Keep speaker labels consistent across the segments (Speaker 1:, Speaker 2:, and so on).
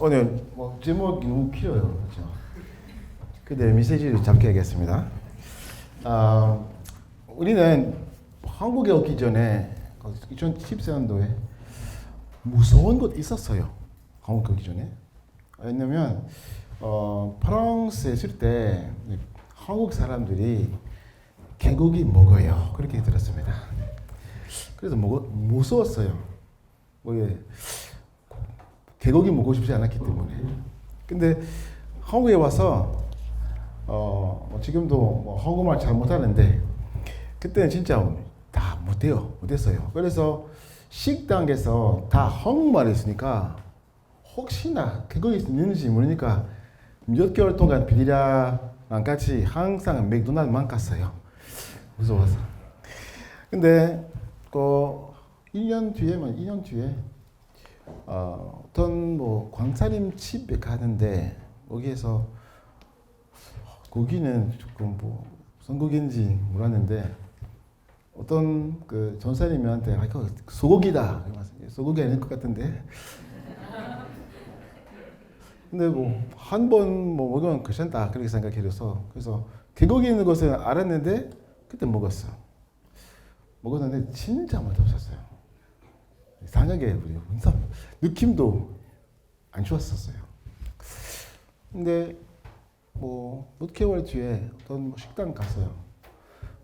Speaker 1: 오늘 제목이 너무 길어요. 그렇죠? 근데 메시지를 짧게 하겠습니다. 우리는 한국에 오기 전에 2014년도에 무서운 것 있었어요. 한국 오기 전에. 왜냐면 프랑스에 있을 때 한국 사람들이 개고기 먹어요. 그렇게 들었습니다. 그래서 무서웠어요. 개고기 먹고 싶지 않았기 때문에. 근데 한국에 와서 지금도 한국말 잘 못하는데 그때는 진짜 다 못했어요. 그래서 식당에서 다 한국말 했으니까 혹시나 개고기 있는지 모르니까 몇 개월 동안 비리랑 같이 항상 맥도날드만 갔어요. 무서워서. 근데 2년 뒤에 어떤 광사님 집에 가는데 거기에서 고기는 조금 무슨 고기인지 몰랐는데 어떤 그 전사님한테 이거 소고기다. 소고기 아닐 것 같은데. 근데 한 번 먹으면 괜찮다 그렇게 생각해서 그래서 개고기 있는 것을 알았는데 그때 먹었는데 진짜 맛없었어요. 이상하게 느낌도 안 좋았었어요. 근데 몇 개월 뒤에 어떤 식당 갔어요.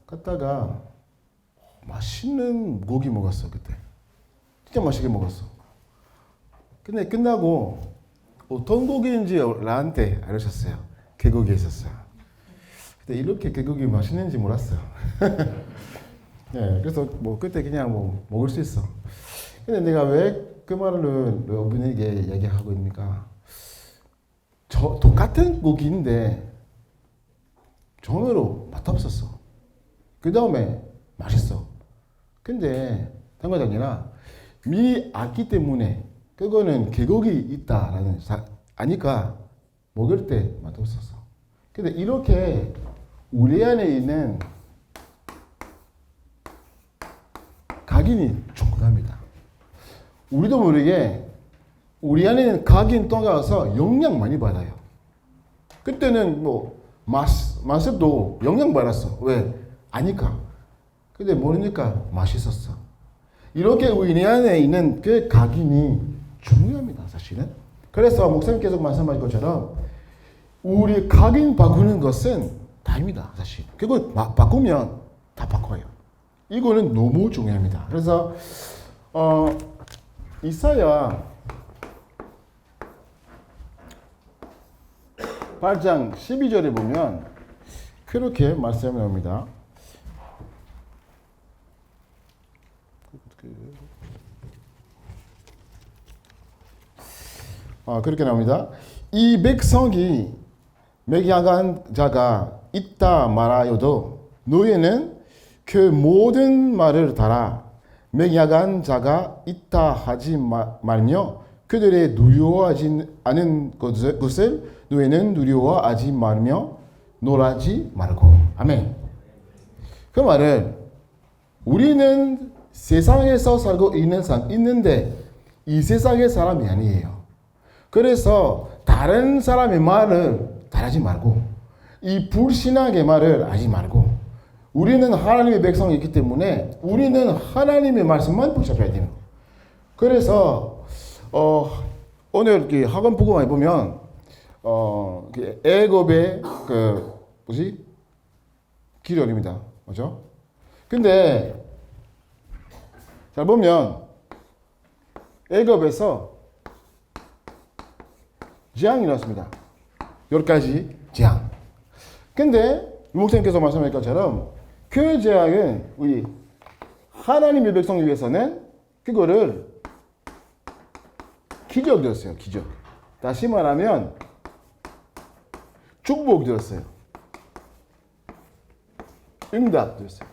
Speaker 1: 갔다가 맛있는 고기 먹었어. 그때 진짜 맛있게 먹었어. 근데 끝나고 어떤 고기인지 나한테 알려줬어요. 개고기 있었어요. 근데 이렇게 개고기 맛있는지 몰랐어요. 네, 그래서 그때 그냥 먹을 수 있어. 근데 내가 왜 그 말을 여러분에게 얘기하고 있습니까? 똑같은 고기인데 전으로 맛없었어. 그 다음에 맛있어. 근데 다른 게 아니라 미리 알기 때문에 그거는 개고기 있다라는 아니까 먹을 때 맛없었어. 근데 이렇게 우리 안에 있는 각인이 중요합니다. 우리도 모르게 우리 안에 있는 각인 떠나서 영향 많이 받아요. 그때는 맛도 영향 받았어. 왜? 아니까. 근데 모르니까 맛있었어. 이렇게 우리 안에 있는 그 각인이 중요합니다, 사실은. 그래서 목사님께서 말씀하신 것처럼 우리 각인 바꾸는 것은 다입니다, 사실. 그걸 바꾸면 다 바꿔요. 이거는 너무 중요합니다. 그래서 이사야 8장 12절에 보면 그렇게 말씀이 나옵니다. 그렇게 나옵니다. 이 백성이 맹약한 자가 있다 말하여도 너희는 그 모든 말을 따라 맹약한 자가 있다 하지 말며 그들의 두려워하지 않은 것을 너희는 두려워하지 말며 놀라지 말고. 아멘. 그 말은 우리는 세상에서 살고 있는데 이 세상의 사람이 아니에요. 그래서 다른 사람의 말을 따르지 말고 이 불신앙의 말을 하지 말고 우리는 하나님의 백성이기 때문에 우리는 하나님의 말씀만 붙잡아야 돼요. 그래서 오늘 학원 보고만 보면 애굽의 기령입니다. 맞죠? 근데 잘 보면 애굽에서 재앙이 났습니다. 10가지 재앙. 근데 목사님께서 말씀하신 것처럼 그 재앙은 우리 하나님의 백성을 위해서는 그거를 기적이었어요. 기적. 다시 말하면 축복이었어요. 응답이었어요.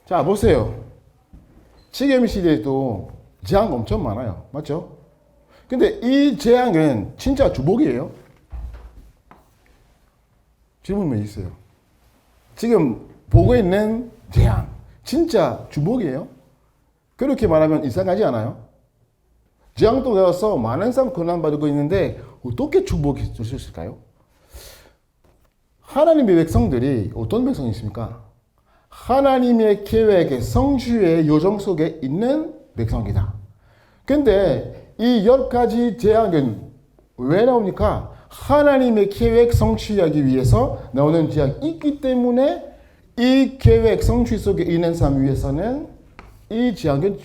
Speaker 1: 자, 보세요. 지금 시대에도 재앙 엄청 많아요. 맞죠? 근데 이 재앙은 진짜 축복이에요. 질문이 있어요. 지금 보고 있는 재앙 진짜 축복이에요? 그렇게 말하면 이상하지 않아요? 재앙 가서 많은 사람 고난받고 있는데 어떻게 축복해 주실까요? 하나님의 백성들이 어떤 백성이십니까? 하나님의 계획의 성취의 요정 속에 있는 백성이다. 근데 이 10가지 재앙은 왜 나옵니까? 하나님의 계획 성취하기 위해서 나오는 재앙이 있기 때문에 이 계획 성취 속에 있는 사람 위해서는 이 재앙은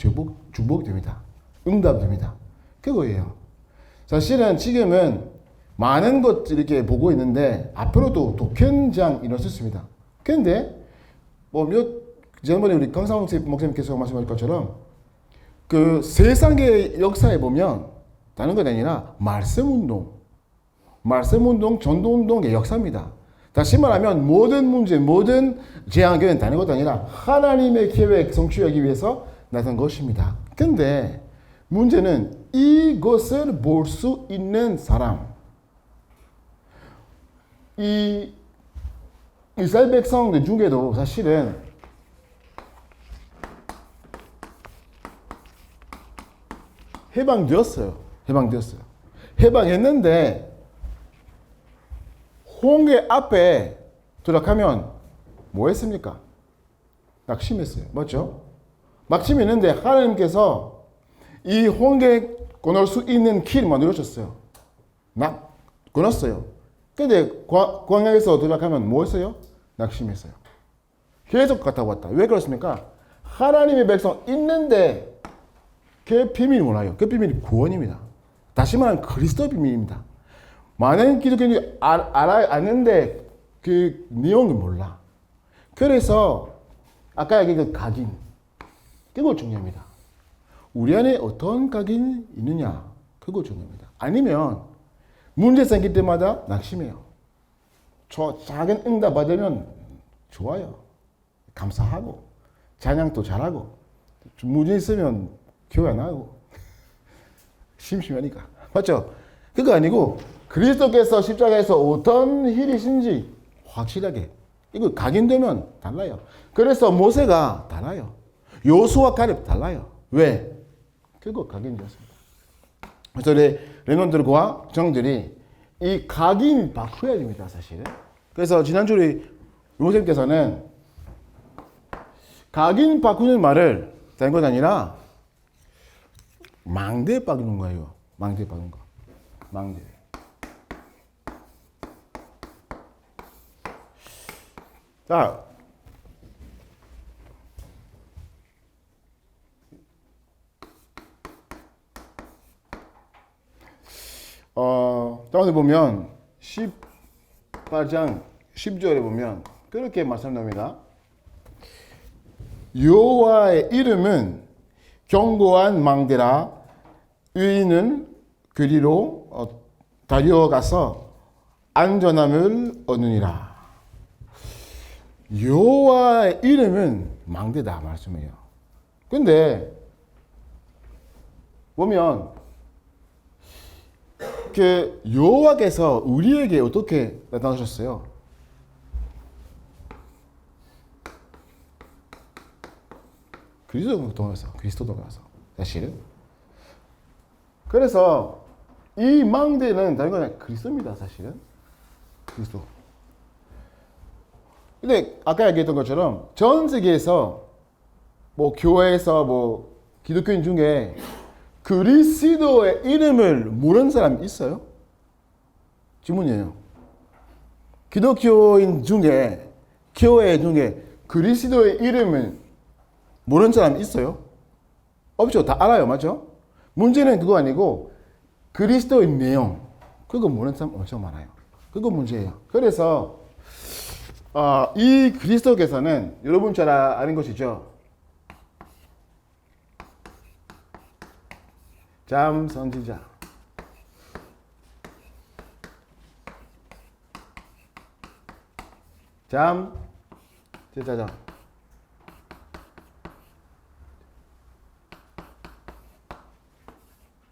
Speaker 1: 축복됩니다. 응답됩니다. 그거예요. 사실은 지금은 많은 것 이렇게 보고 있는데 앞으로도 더 큰 재앙이 일어날 수 있습니다. 그런데 지난번에 우리 강상 목사님께서 말씀하신 것처럼 그 세상의 역사에 보면 다른 건 아니라 말씀운동, 전도운동의 역사입니다. 다시 말하면 모든 문제, 모든 재앙은 다른 것도 아니라 하나님의 계획 성취하기 위해서 나타난 것입니다. 근데 문제는 이것을 볼 수 있는 사람, 이 이스라엘 백성들 중에도 사실은 해방되었어요. 해방했는데 홍해 앞에 도착하면 뭐 했습니까? 낙심했어요. 맞죠? 낙심했는데 하나님께서 이 홍해 건널 수 있는 길 만들어줬어요. 건넜어요. 근데 광야에서 도착하면 뭐 했어요? 낙심했어요. 계속 갔다 왔다. 왜 그렇습니까? 하나님의 백성 있는데 그 비밀이 몰라요. 그 비밀이 구원입니다. 다시 말하면 그리스도 비밀입니다. 많은 기독교인들이 아는데 그 내용을 몰라. 그래서 아까 얘기한 그 각인, 그거 중요합니다. 우리 안에 어떤 각인이 있느냐, 그거 중요합니다. 아니면 문제 생길 때마다 낙심해요. 저 작은 응답 받으면 좋아요. 감사하고 찬양도 잘하고 문제 있으면 교회 안 하고 심심하니까. 맞죠? 그거 아니고 그리스도께서 십자가에서 어떤 일이신지 확실하게 이거 각인되면 달라요. 그래서 모세가 달라요. 여호수아 칼렙 달라요. 왜? 그거 각인되었습니다. 그래서 렘넌트들과 정들이 이 각인 바꾸어야 됩니다, 사실은. 그래서 지난주에 요셉께서는 각인 바꾸는 말을 다른 건 아니라 망대 바꾸는 거예요. 망대 바꾸는 거. 망대. 자, 다음에 보면 18장 10절에 보면 그렇게 말씀합니다. 여호와의 이름은 견고한 망대라 의인은 그리로 달려가서 안전함을 얻느니라. 여호와의 이름은 망대다 말씀이에요. 근데 보면 그 여호와께서 우리에게 어떻게 나타나셨어요? 그리스도 통해서 사실은. 그래서 이 망대는 다른 건 아니라 그리스도입니다, 사실은. 그리스도. 근데 아까 얘기했던 것처럼 전 세계에서 뭐 교회에서 뭐 기독교인 중에 그리스도의 이름을 모르는 사람이 있어요? 질문이에요. 기독교인 중에, 교회 중에 그리스도의 이름을 모르는 사람이 있어요? 없죠. 다 알아요. 맞죠? 문제는 그거 아니고 그리스도의 내용. 그거 모르는 사람 엄청 많아요. 그거 문제예요. 그래서 이 그리스도께서는 여러분 잘 아는 것이죠. 참 선지자. 참 제사장.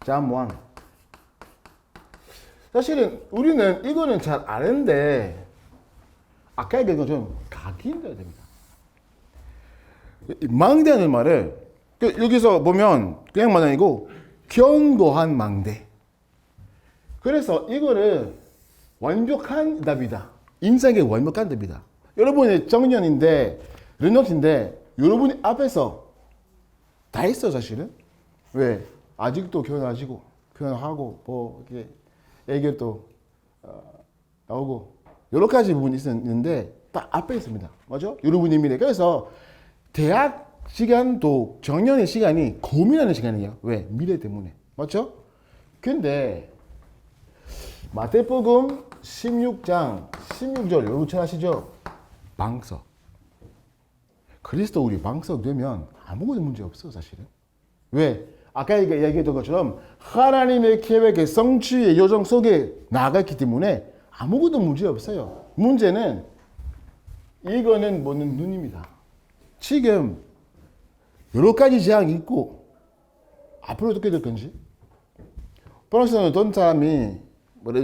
Speaker 1: 참 왕. 사실은 우리는 이거는 잘 아는데 아까 얘기한 것처럼 각인돼야 됩니다. 망대하는 말을 여기서 보면 그냥만 아니고 견고한 망대. 그래서 이거는 완벽한 답이다. 인생의 완벽한 답이다. 여러분의 정년인데, 르노트인데, 여러분이 앞에서 다 했어, 사실은. 왜? 아직도 결혼하고, 뭐, 이렇게, 애교도 나오고, 여러 가지 부분이 있는데, 딱 앞에 있습니다. 맞죠? 여러분의 미래. 그래서, 대학 시간도 정년의 시간이 고민하는 시간이에요. 왜? 미래 때문에. 맞죠? 근데, 마태복음 16장 16절 여러분 잘 아시죠? 방석. 그리스도 우리 방석 되면 아무것도 문제 없어 사실은. 왜? 아까 얘기했던 것처럼 하나님의 계획의 성취의 요정 속에 나아갔기 때문에 아무것도 문제 없어요. 문제는 이거는 보는 눈입니다. 지금 여러 가지 재앙이 있고 앞으로 어떻게 될 건지. 보너스는 어떤 사람이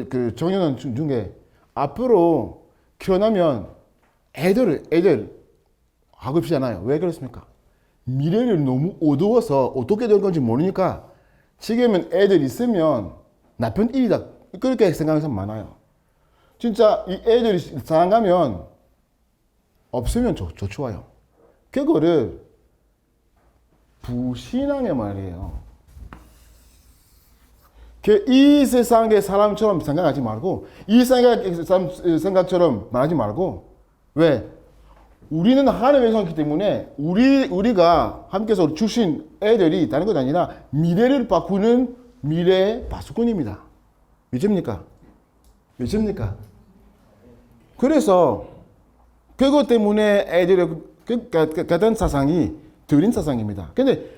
Speaker 1: 그 정년은 중에 앞으로 결혼하면 애들 하고 싶잖아요. 왜 그렇습니까? 미래를 너무 어두워서 어떻게 될 건지 모르니까 지금은 애들 있으면 나쁜 일이다. 그렇게 생각하는 사람 많아요. 진짜 이 애들이 사랑하면 없으면 좋아요. 그거를 부신앙의 말이에요. 이 세상의 사람처럼 생각하지 말고 이 생각처럼 말하지 말고 왜? 우리는 하나님의 성이기 때문에 우리가 함께서 주신 애들이 다른 것 아니라 미래를 바꾸는 미래의 파수꾼입니다. 믿습니까? 믿습니까? 그래서 그것 때문에 애들의 같은 사상이 들린 사상입니다. 근데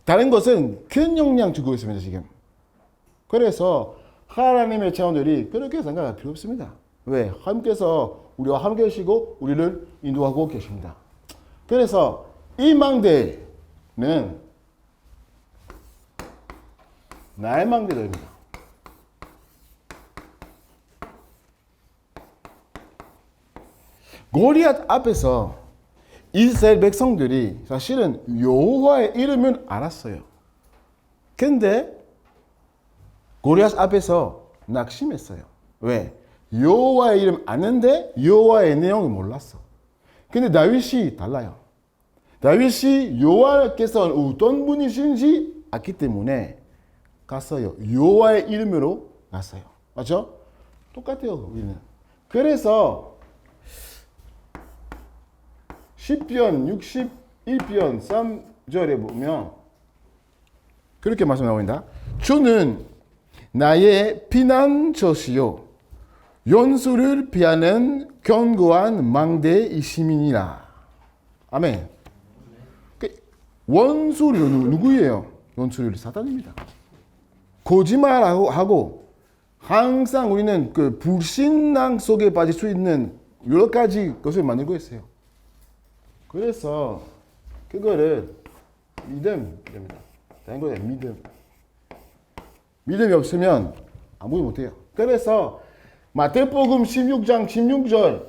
Speaker 1: 다른 것은 큰 영향 주고 있습니다, 지금. 그래서 하나님의 자녀들이 그렇게 생각할 필요 없습니다. 왜? 하나님께서 우리와 함께 계시고 우리를 인도하고 계십니다. 그래서 이 망대는 나의 망대들입니다. 골리앗 앞에서 이스라엘 백성들이 사실은 여호와의 이름을 알았어요. 근데 골리앗 앞에서 낙심했어요. 왜? 여호와의 이름 아는데 여호와의 내용을 몰랐어. 근데 다윗이 달라요. 다윗이 여호와께서 어떤 분이신지 알기 때문에 갔어요. 여호와의 이름으로 갔어요. 맞죠? 똑같아요, 우리는. 그래서 시편 61편 3절에 보면 그렇게 말씀 나옵니다. 주는 나의 피난처시요 연수를 피하는 견고한 망대이심이니라. 아멘. 원수를 누구예요? 원수를 사단입니다. 거짓말하고 항상 우리는 그 불신앙 속에 빠질 수 있는 여러 가지 것을 만들고 있어요. 그래서 그거를 믿음입니다. 다른 거예요. 믿음이 없으면 아무것도 못해요. 그래서 마태복음 16장 16절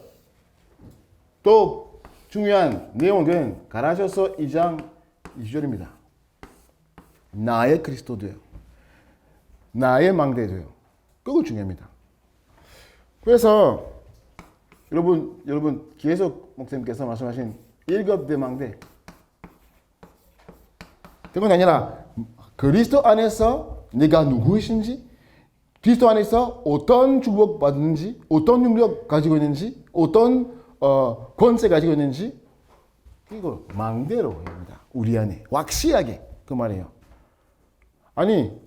Speaker 1: 또 중요한 내용은 갈라디아서 2장 20절입니다. 나의 그리스도도요. 나의 망대도요. 그거 중요합니다. 그래서 여러분 계속 목사님께서 말씀하신 일곱대 망대 그건 아니라 그리스도 안에서 내가 누구이신지 그리스도 안에서 어떤 축복 받는지 어떤 능력 가지고 있는지 어떤 권세 가지고 있는지 이거 망대로 합니다. 우리 안에 확실하게 그 말이에요. 아니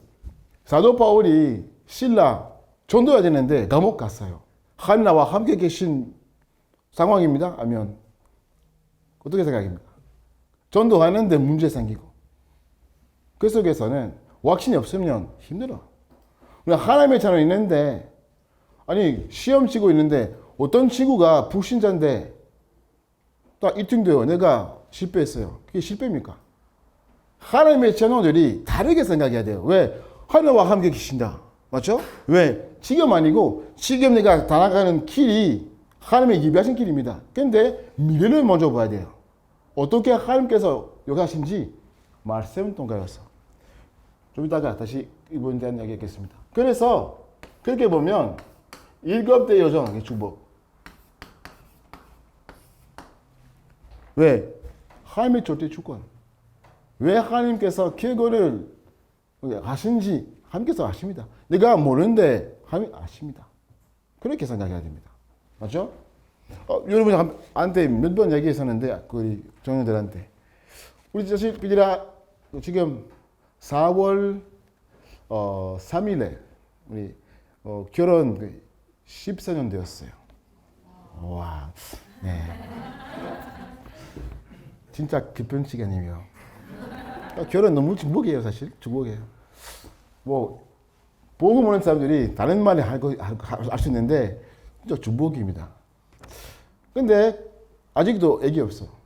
Speaker 1: 사도 바울이 신라 전도해야 되는데 감옥 갔어요. 하나님과 함께 계신 상황입니다. 아니면 어떻게 생각합니까? 전도하는데 문제 생기고 그 속에서는 확신이 없으면 힘들어. 하나님의 자녀 있는데 아니 시험 치고 있는데 어떤 친구가 불신자인데 딱 1등 돼요. 내가 실패했어요. 그게 실패입니까? 하나님의 자녀들이 다르게 생각해야 돼요. 왜? 하나님과 함께 계신다. 맞죠? 왜? 지금 아니고 지금 내가 달아가는 길이 하나님의 예비하신 길입니다. 근데 미래를 먼저 봐야 돼요. 어떻게 하나님께서 요구하신지 말씀 통과해서 좀 이따가 다시 이번에 대한 이야기 하겠습니다. 그래서 그렇게 보면 7대 여정의 축복. 왜? 하나님의 절대 주권. 왜 하나님께서 그거를 하신지 하나님께서 아십니다. 내가 모르는데 하나님 아십니다. 그렇게 생각해야 됩니다. 맞죠? 여러분한테 몇 번 얘기했었는데 우리 청년들한테 우리 자식들이 지금 4월 3일에 우리 결혼 14년 되었어요. 와, 네. 진짜 기쁜 시간이에요. 결혼 너무 축복이에요, 사실. 축복이에요. 뭐 복음 오는 사람들이 다른 말을 할 수 있는데 진짜 축복입니다. 근데 아직도 애기 없어.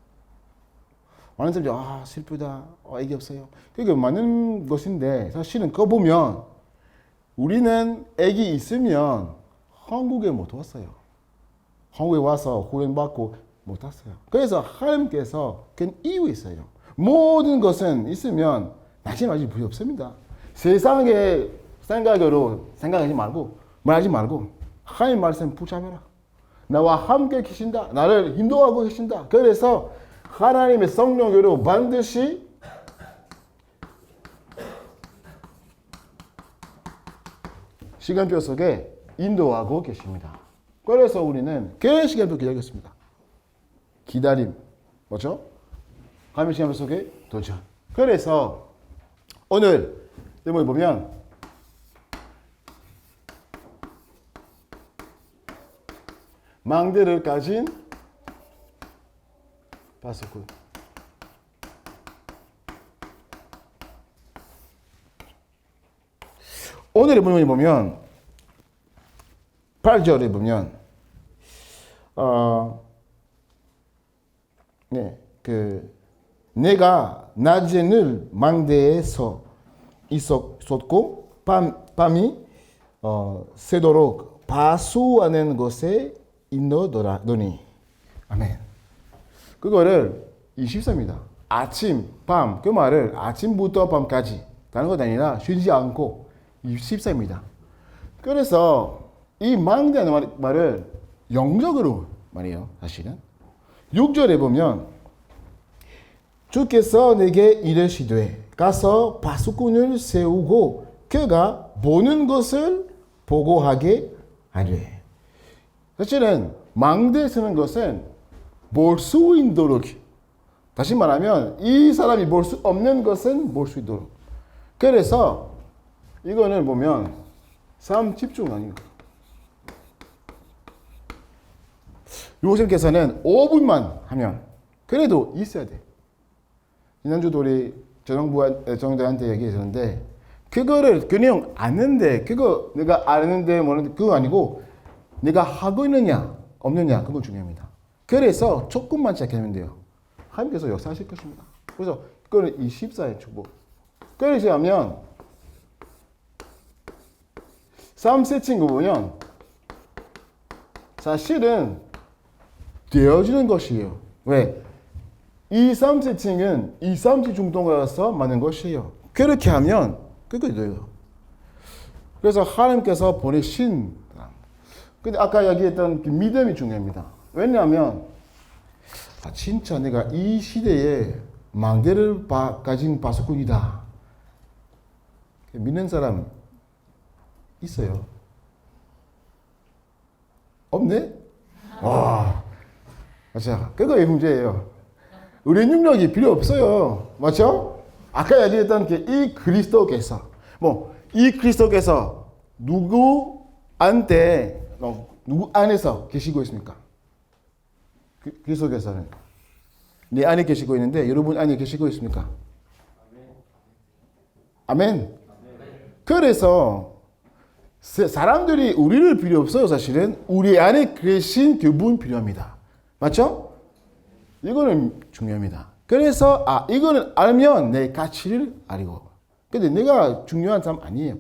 Speaker 1: 많은 사람들이 슬프다. 애기 없어요. 그게 맞는 것인데 사실은 그거 보면 우리는 애기 있으면 한국에 못 왔어요. 한국에 와서 후원받고 못 왔어요. 그래서 하나님께서 그 이유 있어요. 모든 것은 있으면 나중에 필요 없습니다. 세상의 생각으로 생각하지 말고 말하지 말고 하나님 말씀 붙잡아라. 나와 함께 계신다. 나를 인도하고 계신다. 그래서 하나님의 성령으로 반드시 시간표 속에 인도하고 계십니다. 그래서 우리는 그 시간표 기다리겠습니다. 기다림. 뭐죠? 하나님의 시간표 속에 도전. 그래서 오늘 제목에 보면 망대를 가진 바스꾼. 오늘의 본문에 보면 8절에 보면 내가 낮에는 망대에서 있었고 밤이 새도록 바수하는 곳에 인도더니 아멘. 그거를 24입니다. 아침, 밤, 그 말을 아침부터 밤까지 다른 것 아니라 쉬지 않고 24입니다. 그래서 이 망대하는 말을 영적으로 말이에요. 사실은 6절에 보면 주께서 내게 이르시되 가서 바수꾼을 세우고 그가 보는 것을 보고하게 하되. 사실은 망대 쓰는 것은 볼 수 있도록, 다시 말하면 이 사람이 볼 수 없는 것은 볼 수 있도록. 그래서 이거는 보면 삶 집중 아니에요. 요즘께서는 5분만 하면 그래도 있어야 돼. 지난주도 우리 정부한테 얘기했었는데 그거를 그냥 아는데 그거 내가 아는데 모르는데 그거 아니고 내가 하고 있느냐 없느냐 그거 중요합니다. 그래서 조금만 시작하면 돼요. 하나님께서 역사하실 것입니다. 그래서 그거는 24의 축복. 그래서 하면 3세칭 거 보면 사실은 되어지는 것이에요. 왜? 이 3세칭은 이 3지 중동에서 많은 것이에요. 그렇게 하면 그게 돼요. 그래서 하나님께서 보내신 근데 아까 얘기했던 그 믿음이 중요합니다. 왜냐하면 진짜 내가 이 시대에 망대를 가진 바수꾼이다. 믿는 사람 있어요? 없네? 와, 맞아. 그거의 문제예요. 우리 능력이 필요 없어요. 맞죠? 아까 얘기했던 이 그리스도께서 이 그리스도께서 누구 안에서 계시고 있습니까? 그리스도께서는 내 안에 계시고 있는데 여러분 안에 계시고 있습니까? 아멘. 그래서 사람들이 우리를 필요 없어요. 사실은 우리 안에 계신 그분 필요합니다. 맞죠? 이거는 중요합니다. 그래서 이거는 알면 내 가치를 알고. 근데 내가 중요한 사람 아니에요.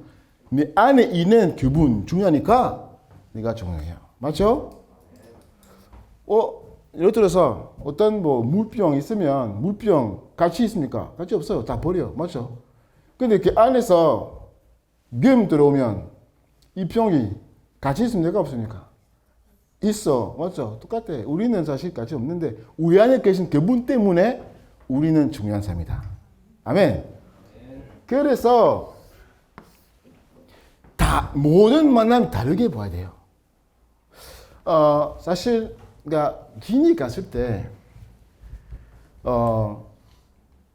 Speaker 1: 내 안에 있는 그분 중요하니까 내가 중요해요. 맞죠? 예를 들어서 어떤 물병 있으면 물병 가치 있습니까? 가치 없어요. 다 버려. 맞죠? 근데 그 안에서 금 들어오면 이 병이 같이 있으면 내가 없으니까. 있어. 맞죠? 똑같아. 우리는 사실 같이 없는데 우리 안에 계신 그분 때문에 우리는 중요한 삶이다. 아멘. 그래서 모든 만남 다르게 봐야 돼요. 사실 그러니까 기니 갔을 때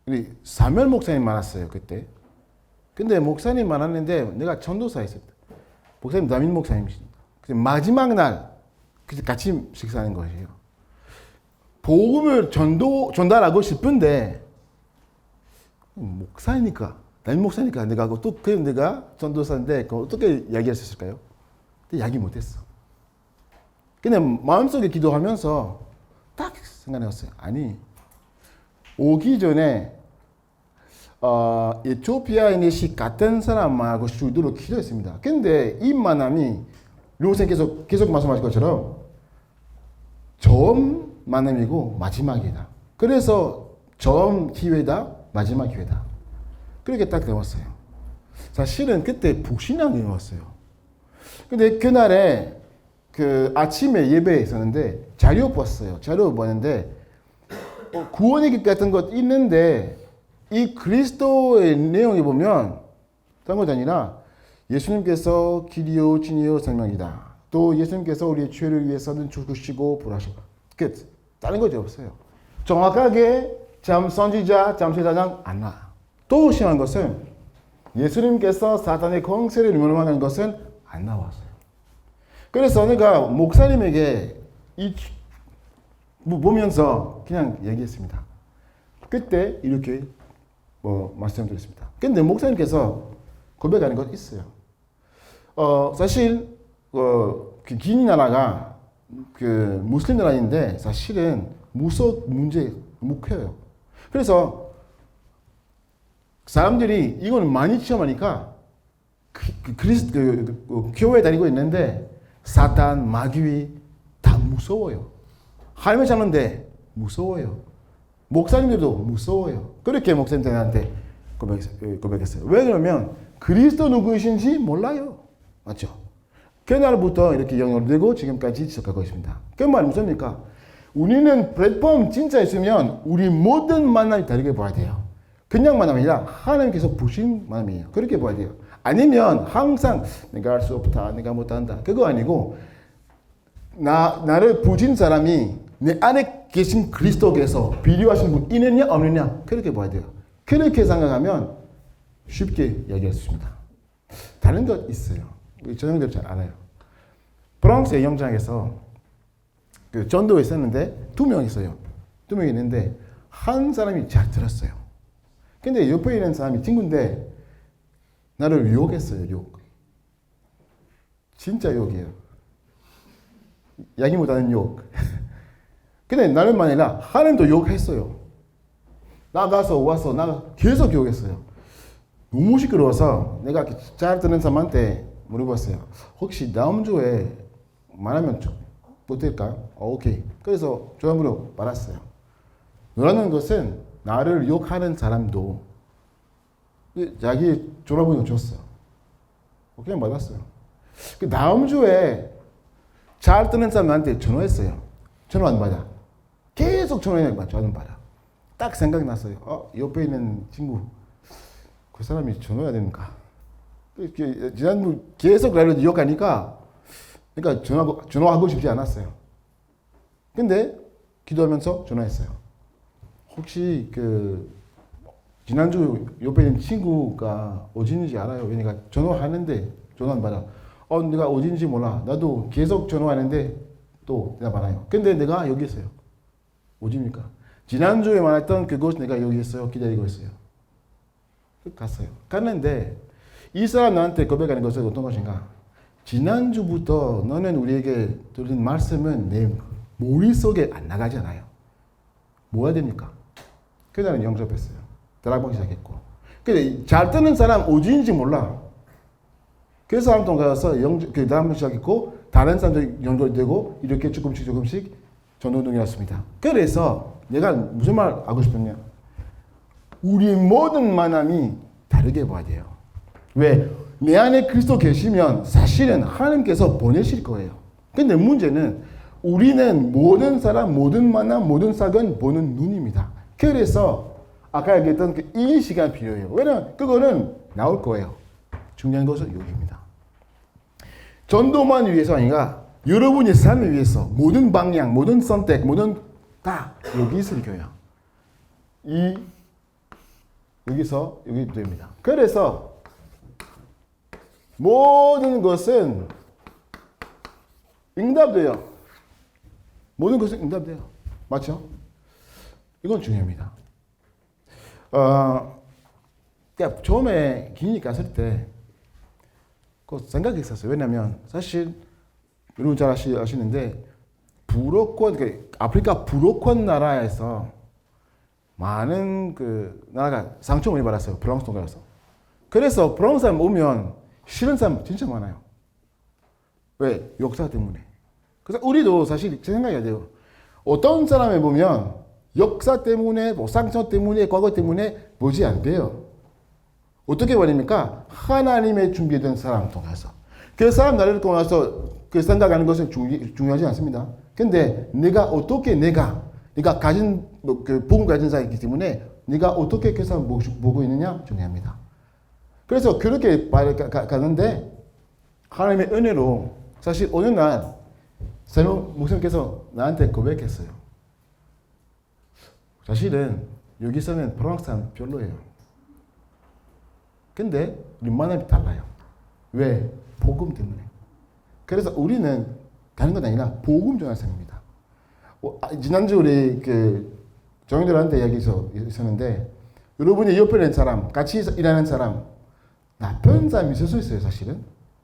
Speaker 1: 우리 사무엘 목사님 많았어요 그때. 근데 목사님 많았는데 내가 전도사에 있었다. 목사님 남인 목사님이십니다. 마지막 날 같이 식사하는 거예요. 복음을 전달하고 싶은데 목사니까 남인 목사니까 내가 내가 전도사인데 어떻게 이야기할 수 있을까요? 근데 이야기 못했어. 그냥 마음속에 기도하면서 딱 생각해봤어요. 아니 오기 전에 에티오피아인이 같은 사람하고 주도로 기도했습니다. 근데 이 만남이 류호생 계속 말씀하신 것처럼 처음 만남이고 마지막이다. 그래서 처음 기회다, 마지막 기회다. 그렇게 딱 되었어요. 사실은 그때 불신앙이 왔어요. 근데 그날에 그 아침에 예배에 있었는데 자료 봤어요. 자료 봤는데 구원의 길 같은 것 있는데 이 그리스도의 내용에 보면 다른 것이 아니라 예수님께서 길이요 진리요 생명이다. 또 예수님께서 우리의 죄를 위해서는 죽으시고 부활하시고 끝. 다른 것이 없어요. 정확하게 선지자, 제사장 안 나. 또 심한 것은 예수님께서 사탄의 권세를 멸망하는 것은 안 나왔어요. 그래서 내가 목사님에게 보면서 그냥 얘기했습니다. 그때 이렇게 말씀드렸습니다. 근데 목사님께서 고백하는 것 있어요. 사실 그 기니 나라가 그 무슬림 나라인데 사실은 무속 문제 너무 커요. 그래서 사람들이 이거는 많이 체험하니까 교회에 다니고 있는데 사탄, 마귀 다 무서워요. 하나님을 찾는데 무서워요. 목사님들도 무서워요. 그렇게 목사님들한테 고백했어요. 왜 그러면 그리스도 누구이신지 몰라요. 맞죠? 그날부터 이렇게 연결되고 지금까지 지속하고 있습니다. 그 말이 무엇입니까? 우리는 플랫폼 진짜 있으면 우리 모든 만남이 다르게 봐야 돼요. 그냥 만남이 아니라 하나님께서 부신 만남이에요. 그렇게 봐야 돼요. 아니면 항상 내가 할 수 없다, 내가 못한다. 그거 아니고 나를 부신 사람이 내 안에 계신 그리스도께서 비료하신 분 있느냐 없느냐 그렇게 봐야 돼요. 그렇게 생각하면 쉽게 얘기할 수 있습니다. 다른 것 있어요. 우리 전형들 잘 알아요. 프랑스의 영장에서 그 전도에 있었는데 2명 있어요. 2명 있는데 한 사람이 잘 들었어요. 근데 옆에 있는 사람이 친구인데 나를 욕했어요. 욕. 진짜 욕이에요. 야기 못하는 욕. 근데 나를만 아니라 하나님도 욕했어요. 나가서 와서 나 계속 욕했어요. 너무 시끄러워서 내가 잘 듣는 사람한테 물어봤어요. 혹시 다음 주에 말하면 못될까? 오케이. 그래서 조합으로 말았어요. 너라는 것은 나를 욕하는 사람도 자기 졸업을 줬어. 그냥 받았어요. 그 다음 주에 잘 듣는 사람한테 전화했어요. 전화 안 받아. 계속 전화해요. 전화 안 받아. 딱 생각났어요. 옆에 있는 친구. 그 사람이 전화해야 되는가? 지난주 계속 나를 욕하니까 그러니까 전화하고 싶지 않았어요. 근데 기도하면서 전화했어요. 혹시 지난주 옆에 있는 친구가 어딘지 알아요? 그러니까 전화하는데 전화 안 받아. 내가 어딘지 몰라. 나도 계속 전화하는데 또 대답 안 해요. 근데 내가 여기 있어요. 어디입니까? 지난주에 말했던 그곳 내가 여기 있어요. 기다리고 있어요. 갔어요. 갔는데 이 사람 나한테 고백하는 것은 어떤 것인가? 지난주부터 너는 우리에게 들은 말씀은 내 머릿속에 안 나가잖아요. 뭐 해야 됩니까? 그래서 나는 영접했어요. 대학원 시작했고. 근데 잘 듣는 사람 어디인지 몰라. 그 사람 통해서 대학원 시작했고 다른 사람들 연결되고 이렇게 조금씩 전도운동이었습니다. 그래서 내가 무슨 말 하고 싶었냐? 우리 모든 만남이 다르게 봐야 돼요. 왜? 내 안에 그리스도 계시면 사실은 하나님께서 보내실 거예요. 근데 문제는 우리는 모든 사람, 모든 만남, 모든 사건 보는 눈입니다. 그래서 아까 얘기했던 그 이 시간 필요해요. 왜냐면 그거는 나올 거예요. 중요한 것은 여기입니다. 전도만 위해서 아니라 여러분의 삶을 위해서 모든 방향, 모든 선택, 모든 다 여기 있을 거예요. 여기서 여기 됩니다. 그래서 모든 것은 응답돼요. 모든 것은 응답돼요. 맞죠? 이건 중요합니다. 그러니까 처음에 기니 갔을 때 그 생각이 있었어요. 왜냐면 사실 여러분 잘 아시는데 아프리카 부로권 나라에서 많은 그 나라가 상처를 많이 받았어요. 프랑스 통과해서. 그래서 프랑스 사람 오면 싫은 사람 진짜 많아요. 왜? 역사 때문에. 그래서 우리도 사실 제 생각이야 돼요. 어떤 사람을 보면 역사 때문에, 뭐 상처 때문에, 과거 때문에 보지 안 돼요. 어떻게 보입니까? 하나님의 준비된 사람 통해서. 그 사람 나라를 통해서 그 생각하는 것은 중요하지 않습니다. 근데 내가 가진 그 복음 가진 자이기 때문에 내가 어떻게 그 사람 보고 있느냐 중요합니다. 그래서 그렇게 가는데 하나님의 은혜로 사실 어느 날 세명 목사님께서 나한테 고백했어요. 사실은 여기서는 프랑스 사람 별로예요. 근데 우리 만남이 달라요. 왜? 복음 때문에. 그래서 우리는 다른 건 아니라 복음 전할 사람입니다. 지난주 우리 그 정인들한테 이야기 있었는데 여러분이 옆에 있는 사람, 같이 일하는 사람 나쁜 사람이 있을 수 있어요, 사실은.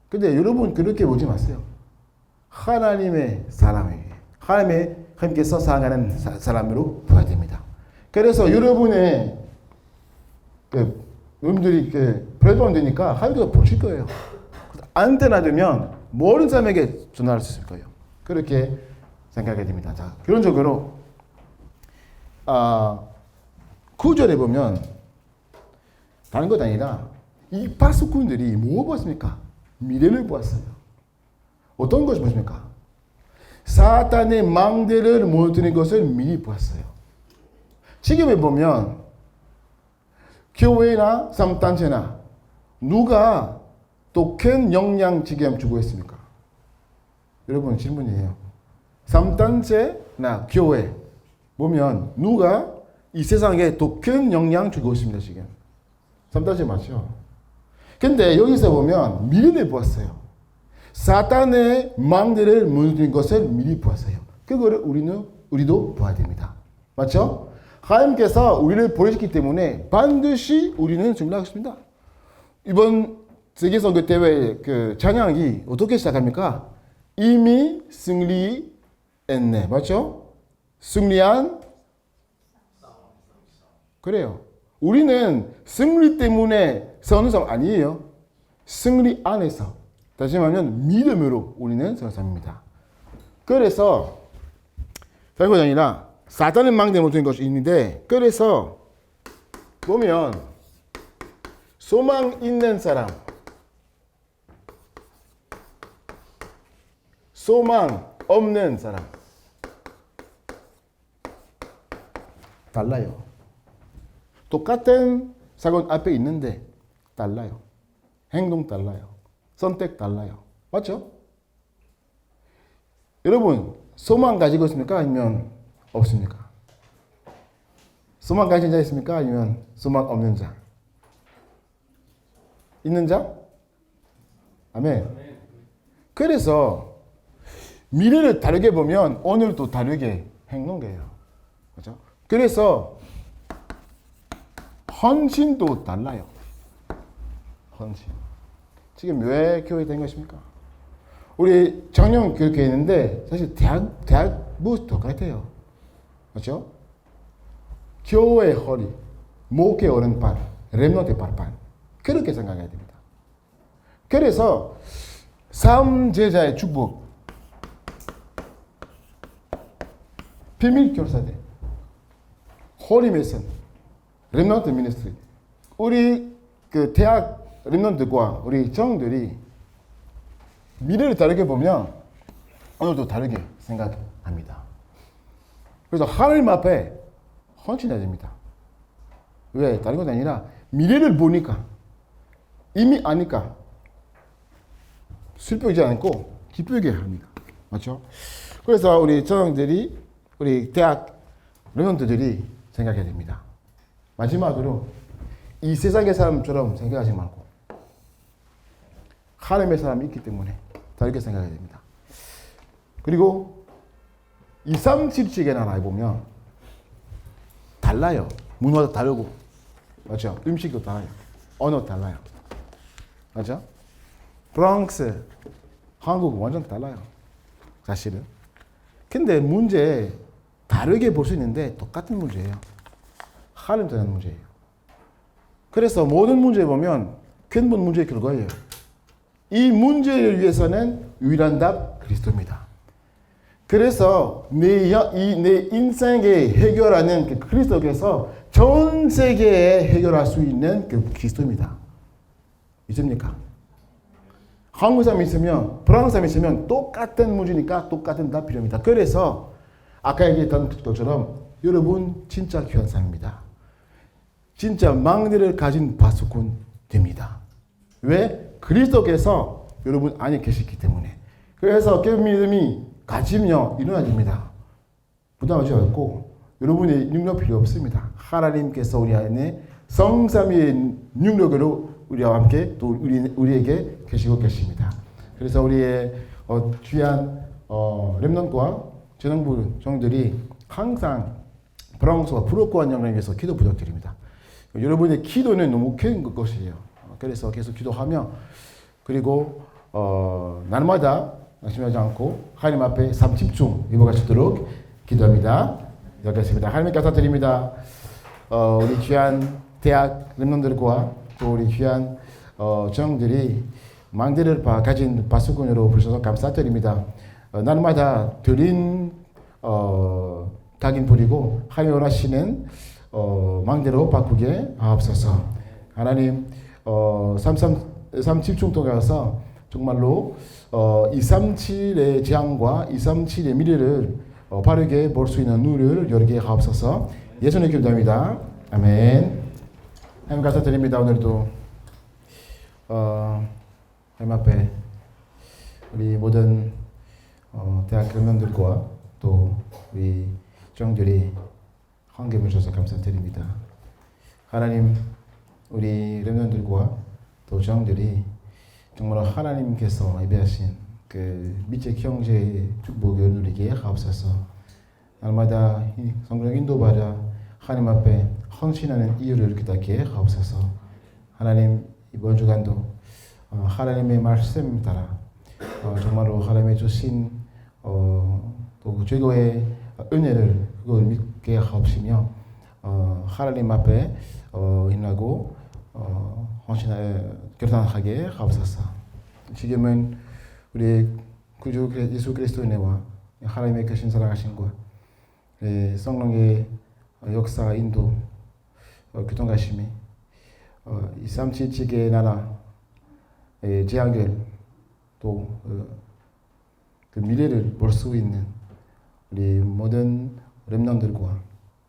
Speaker 1: 근데 여러분 그렇게 보지 마세요. 하나님의 사람이에요. 하나님께서 사랑하는 사람으로 봐야 됩니다. 그래서 여러분의 여러분들이 브레드원 되니까 하나님께서 보실 거예요. 안테나 되면 모든 사람에게 전할 수 있을 거예요. 그렇게 생각하게 됩니다. 자, 결론적으로 9절에 보면 다른 것 아니라 이 파수꾼들이 뭐 보았습니까? 미래를 보았어요. 어떤 것을 보십니까? 사탄의 망대를 무너뜨리는 것을 미리 보았어요. 지금에 보면 교회나 삼단체나 누가 또 큰 영향 지금 주고 있습니까? 여러분 질문이에요. 삼단체나 교회 보면 누가 이 세상에 더 큰 영향 주고 있습니다. 지금 삼단체 맞죠? 근데 여기서 보면 미래를 보았어요. 사탄의 망대를 무너뜨린 것을 미리 보았어요. 그거를 우리도 봐야 됩니다. 맞죠? 하나님께서 우리를 보내셨기 때문에 반드시 우리는 승리하겠습니다. 이번 세계선교대회 그 찬양이 어떻게 시작합니까? 이미 승리했네. 맞죠? 승리한 그래요. 우리는 승리 때문에 서는 사람 아니에요. 승리 안에서. 다시 말하면 믿음으로 우리는 서는 사람입니다. 그래서 별것 아니라 사탄의 망대에 못한 것이 있는데 그래서 보면 소망 있는 사람 소망 없는 사람 달라요. 똑같은 사건 앞에 있는데 달라요. 행동 달라요. 선택 달라요. 맞죠? 여러분 소망 가지고 있습니까? 아니면 없습니까? 소망 가진 자 있습니까? 아니면 소망 없는 자? 있는 자? 아멘. 그래서 미래를 다르게 보면 오늘도 다르게 행동해요. 그렇죠? 그래서 헌신도 달라요. 헌신. 지금 왜 교회 된 것입니까? 우리 작년 그렇게 했는데 사실 대학부 똑같아요. 그렇죠? 교회 허리, 목회 오른팔, 렘넌트 발판. 그렇게 생각해야 됩니다. 그래서 삼제자의 축복, 비밀 교사대, 호리 메슨, 렘넌트 미니스트리. 우리 그 대학 랩런트과 우리 정들이 미래를 다르게 보면 오늘도 다르게 생각합니다. 그래서 하나님 앞에 헌신해야 됩니다. 왜? 다른 건 아니라 미래를 보니까 이미 아니까 슬프지 않고 기쁘게 합니다. 맞죠? 그래서 우리 저형들이 우리 대학 랩런트들이 생각해야 됩니다. 마지막으로 이 세상의 사람처럼 생각하지 말고 하나님의 사람이 있기 때문에 다르게 생각해야 됩니다. 그리고 237칙의 나라에 보면 달라요. 문화도 다르고 맞죠? 음식도 달라요. 언어 달라요. 맞죠? 프랑스, 한국 완전 달라요. 사실은. 근데 문제 다르게 볼 수 있는데 똑같은 문제예요. 하나님 되는 문제예요. 그래서 모든 문제 보면 근본 문제의 결과예요. 이 문제를 위해서는 유일한 답 그리스도입니다. 그래서 내 인생에 해결하는 그 그리스도께서 전 세계에 해결할 수 있는 그 그리스도입니다. 있습니까? 한국 사람이 있으면 프랑스 사람이 있으면 똑같은 문제니까 똑같은 답 필요합니다. 그래서 아까 얘기했던 것처럼 여러분 진짜 귀한 사람입니다. 진짜 망대를 가진 바수꾼 됩니다. 왜? 그리스도께서 여러분 안에 계시기 때문에. 그래서 그 믿음이 가지면 일어나집니다. 부담하지 않고 여러분의 능력 필요 없습니다. 하나님께서 우리 안에 성삼위의 능력으로 우리와 함께 또 우리에게 계시고 계십니다. 그래서 우리의 귀한 렘넌트와 재능부 정들이 항상 프랑스와 부르크와 영광을 위해서 기도 부탁드립니다. 여러분의 기도는 너무 큰 것이에요. 그래서 계속 기도하며 그리고 날마다 낙심하지 않고 하나님 앞에 삶 집중 이모가 있도록 기도합니다. 여기까지입니다. 하나님 감사드립니다. 우리 귀한 대학 렘넌트들과 또 우리 귀한 정들이 망대를 가진 바수꾼으로 부르셔서 감사드립니다. 날마다 드린 각인 부리고 하나님 원하시는 망대로 바꾸게 하옵소서. 하나님 삶 집중 통해서 정말로 237의 재앙과 237의 미래를 바르게 볼 수 있는 눈을 열게 하옵소서. 예수님 기도합니다. 아멘. 하나님 감사드립니다. 오늘도 하나님 앞에 우리 모든 대학 교민들과 또 우리 정들이 함께 모셔서 감사드립니다. 하나님 우리 렘넌트들과 또 정들이 정말 하나님께서 예배하신 그 밑에 형제의 축복을 누리게 하옵소서. 날마다 성령 인도받아 하나님 앞에 헌신하는 이유를 깨닫게 하옵소서. 하나님 이번 주간도 하나님의 말씀 따라 정말로 하나님의 주신 또 최고의 은혜를 그걸 믿게 하옵시며 하나님 앞에 인하고 결단하게 하옵소서. 지금은 우리 구주 예수 그리스도의 은혜와 하나님의 크신 사랑하심과 성령의 역사 인도 교통가심이 이 377개 나라의 재앙을 또 그 미래를 볼 수 있는 우리 모든 렘넌트들과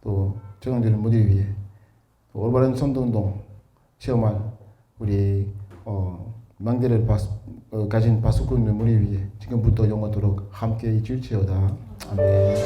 Speaker 1: 또 적응되는 무대 위에 올바른 선도운동 체험한 우리 망대를 가진 바수꾼의 무리 위에 지금부터 영원토록 함께 있을지어다. 아멘.